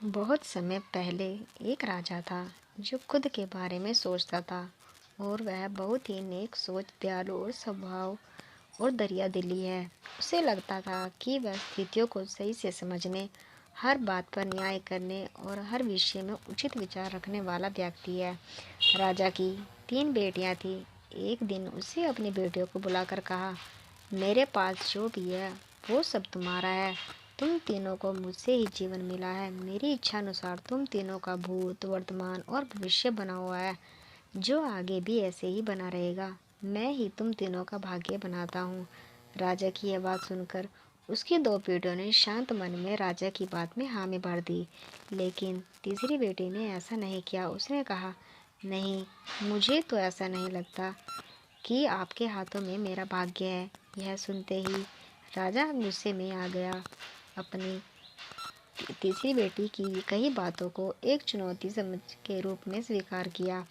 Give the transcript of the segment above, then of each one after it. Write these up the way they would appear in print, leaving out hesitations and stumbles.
बहुत समय पहले एक राजा था जो खुद के बारे में सोचता था और वह बहुत ही नेक सोच, दयालु और स्वभाव और दरिया दिली है। उसे लगता था कि वह स्थितियों को सही से समझने, हर बात पर न्याय करने और हर विषय में उचित विचार रखने वाला व्यक्ति है। राजा की 3 बेटियां थीं। एक दिन उसे अपनी बेटियों को बुलाकर कहा, मेरे पास जो भी है वो सब तुम्हारा है। तुम तीनों को मुझसे ही जीवन मिला है। मेरी इच्छा अनुसार तुम तीनों का भूत, वर्तमान और भविष्य बना हुआ है, जो आगे भी ऐसे ही बना रहेगा। मैं ही तुम तीनों का भाग्य बनाता हूँ। राजा की यह बात सुनकर उसकी 2 बेटियों ने शांत मन में राजा की बात में हामी भर दी। लेकिन तीसरी बेटी ने ऐसा नहीं किया। उसने कहा, नहीं, मुझे तो ऐसा नहीं लगता कि आपके हाथों में मेरा भाग्य है। यह सुनते ही राजा गुस्से में आ गया। अपनी तीसरी बेटी की कई बातों को एक चुनौती समझ के रूप में स्वीकार किया।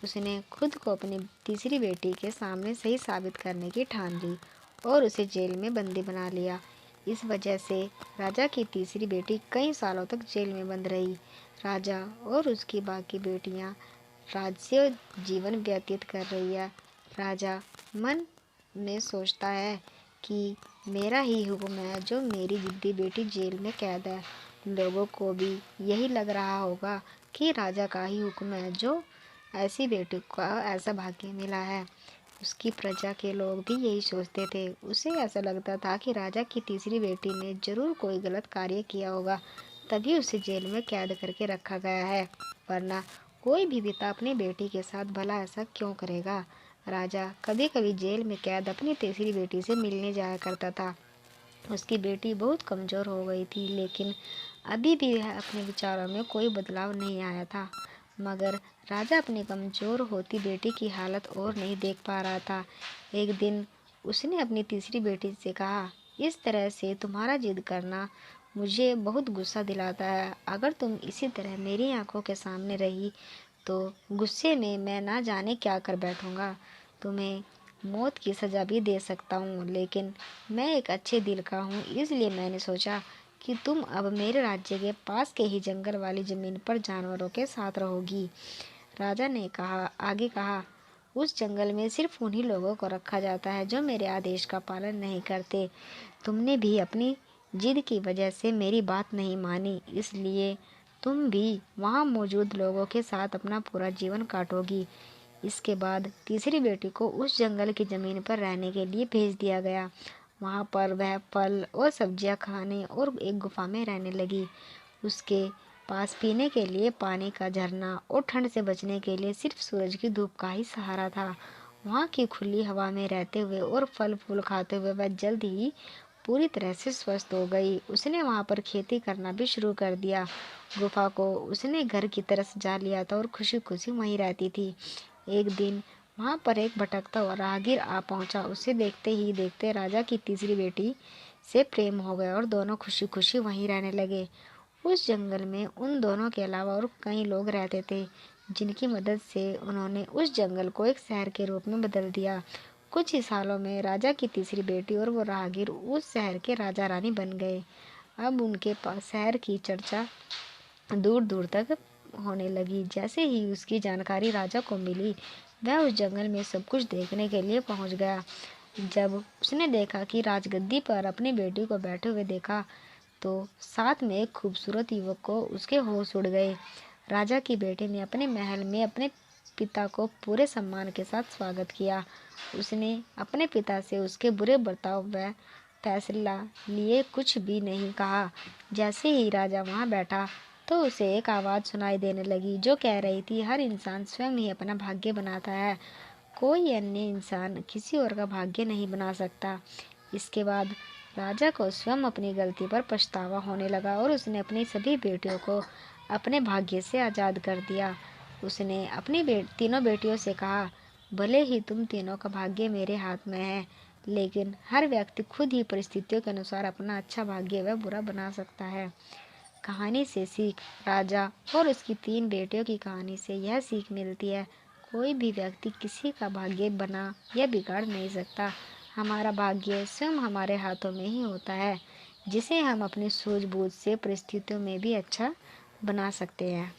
उसने खुद को अपनी तीसरी बेटी के सामने सही साबित करने की ठान ली और उसे जेल में बंदी बना लिया। इस वजह से राजा की तीसरी बेटी कई सालों तक जेल में बंद रही। राजा और उसकी बाकी बेटियां राज्य जीवन व्यतीत कर रही है। राजा मन में सोचता है कि मेरा ही हुक्म है जो मेरी जिद्दी बेटी जेल में कैद है। लोगों को भी यही लग रहा होगा कि राजा का ही हुक्म है जो ऐसी बेटी को ऐसा भाग्य मिला है। उसकी प्रजा के लोग भी यही सोचते थे। उसे ऐसा लगता था कि राजा की तीसरी बेटी ने जरूर कोई गलत कार्य किया होगा, तभी उसे जेल में कैद करके रखा गया है। वरना कोई भी पिता अपनी बेटी के साथ भला ऐसा क्यों करेगा। राजा कभी कभी जेल में कैद अपनी तीसरी बेटी से मिलने जाया करता था। उसकी बेटी बहुत कमज़ोर हो गई थी, लेकिन अभी भी वह अपने विचारों में कोई बदलाव नहीं आया था। मगर राजा अपनी कमज़ोर होती बेटी की हालत और नहीं देख पा रहा था। एक दिन उसने अपनी तीसरी बेटी से कहा, इस तरह से तुम्हारा जिद करना मुझे बहुत गुस्सा दिलाता है। अगर तुम इसी तरह मेरी आंखों के सामने रही तो गुस्से में मैं ना जाने क्या कर बैठूंगा। तुम्हें मौत की सज़ा भी दे सकता हूँ, लेकिन मैं एक अच्छे दिल का हूँ, इसलिए मैंने सोचा कि तुम अब मेरे राज्य के पास के ही जंगल वाली ज़मीन पर जानवरों के साथ रहोगी। राजा ने आगे कहा, उस जंगल में सिर्फ उन्हीं लोगों को रखा जाता है जो मेरे आदेश का पालन नहीं करते। तुमने भी अपनी जिद की वजह से मेरी बात नहीं मानी, इसलिए तुम भी वहाँ मौजूद लोगों के साथ अपना पूरा जीवन काटोगी। इसके बाद तीसरी बेटी को उस जंगल की ज़मीन पर रहने के लिए भेज दिया गया। वहाँ पर वह फल और सब्जियाँ खाने और एक गुफा में रहने लगी। उसके पास पीने के लिए पानी का झरना और ठंड से बचने के लिए सिर्फ सूरज की धूप का ही सहारा था। वहाँ की खुली हवा में रहते हुए और फल फूल खाते हुए वह जल्द ही पूरी तरह से स्वस्थ हो गई। उसने वहाँ पर खेती करना भी शुरू कर दिया। गुफा को उसने घर की तरह सजा लिया था और खुशी खुशी वहीं रहती थी। एक दिन वहाँ पर एक भटकता हुआ राहगीर आ पहुँचा। उसे देखते ही देखते राजा की तीसरी बेटी से प्रेम हो गया और दोनों खुशी खुशी वहीं रहने लगे। उस जंगल में उन दोनों के अलावा और कई लोग रहते थे, जिनकी मदद से उन्होंने उस जंगल को एक शहर के रूप में बदल दिया। कुछ ही सालों में राजा की तीसरी बेटी और वो राहगीर उस शहर के राजा रानी बन गए। अब उनके पास शहर की चर्चा दूर दूर तक होने लगी। जैसे ही उसकी जानकारी राजा को मिली, वह उस जंगल में सब कुछ देखने के लिए पहुंच गया। जब उसने देखा कि राजगद्दी पर अपनी बेटी को बैठे हुए देखा, तो साथ में एक खूबसूरत युवक को उसके होश उड़ गए। राजा की बेटी ने अपने महल में अपने पिता को पूरे सम्मान के साथ स्वागत किया। उसने अपने पिता से उसके बुरे बर्ताव व फैसला लिए कुछ भी नहीं कहा। जैसे ही राजा वहाँ बैठा, तो उसे एक आवाज़ सुनाई देने लगी जो कह रही थी, हर इंसान स्वयं ही अपना भाग्य बनाता है, कोई अन्य इंसान किसी और का भाग्य नहीं बना सकता। इसके बाद राजा को स्वयं अपनी गलती पर पछतावा होने लगा और उसने अपनी सभी बेटियों को अपने भाग्य से आज़ाद कर दिया। उसने अपनी तीनों बेटियों से कहा, भले ही तुम तीनों का भाग्य मेरे हाथ में है, लेकिन हर व्यक्ति खुद ही परिस्थितियों के अनुसार अपना अच्छा भाग्य व बुरा बना सकता है। कहानी से सीख। राजा और उसकी 3 बेटियों की कहानी से यह सीख मिलती है, कोई भी व्यक्ति किसी का भाग्य बना या बिगाड़ नहीं सकता। हमारा भाग्य स्वयं हमारे हाथों में ही होता है, जिसे हम अपनी सूझबूझ से परिस्थितियों में भी अच्छा बना सकते हैं।